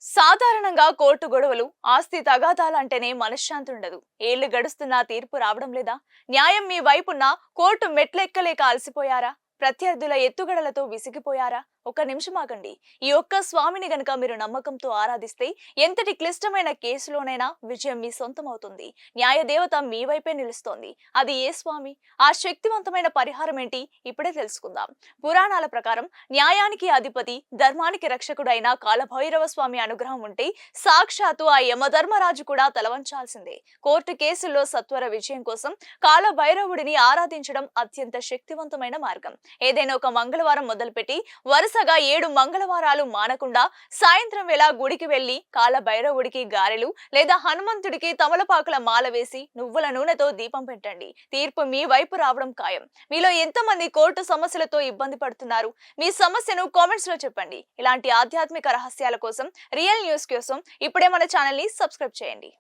సాధారణంగా కోర్టు గొడవలు, ఆస్తి తగాదాలంటేనే మనశ్శాంతి ఉండదు. ఏళ్లు గడుస్తున్నా తీర్పు రావడం లేదా? న్యాయం మీ వైపున్నా కోర్టు మెట్లెక్కలేక అలసిపోయారా? ప్రత్యర్థుల ఎత్తుగడలతో విసిగిపోయారా? ఒక నిమిషం ఆగండి. ఈ ఒక్క స్వామిని గనక మీరు నమ్మకంతో ఆరాధిస్తే ఎంతటి క్లిష్టమైన కేసులోనైనా విజయం మీ సొంతం అవుతుంది. న్యాయ దేవత మీ వైపే నిలుస్తోంది. అది ఏ స్వామి? ఆ శక్తివంతమైన పరిహారం ఏంటి? ఇప్పుడే తెలుసుకుందాం. పురాణాల ప్రకారం న్యాయానికి అధిపతి, ధర్మానికి రక్షకుడైన కాలభైరవ స్వామి అనుగ్రహం ఉంటే సాక్షాత్తు ఆ యమధర్మరాజు కూడా తలవంచాల్సిందే. కోర్టు కేసుల్లో సత్వర విజయం కోసం కాలభైరవుడిని ఆరాధించడం అత్యంత శక్తివంతమైన మార్గం. ఏదైనా ఒక మంగళవారం మొదలుపెట్టి వరుసగా 7 మంగళవారాలు మానకుండా సాయంత్రం వేళ గుడికి వెళ్లి కాలభైరవుడికి గారెలు లేదా హనుమంతుడికి తమలపాకుల మాల వేసి నువ్వుల నూనెతో దీపం పెట్టండి. తీర్పు మీ వైపు రావడం ఖాయం. మీలో ఎంతమంది కోర్టు సమస్యలతో ఇబ్బంది పడుతున్నారు? మీ సమస్యను కామెంట్స్ లో చెప్పండి. ఇలాంటి ఆధ్యాత్మిక రహస్యాల కోసం, రియల్ న్యూస్ కోసం ఇప్పుడే మన ఛానల్ ని సబ్స్క్రైబ్ చేయండి.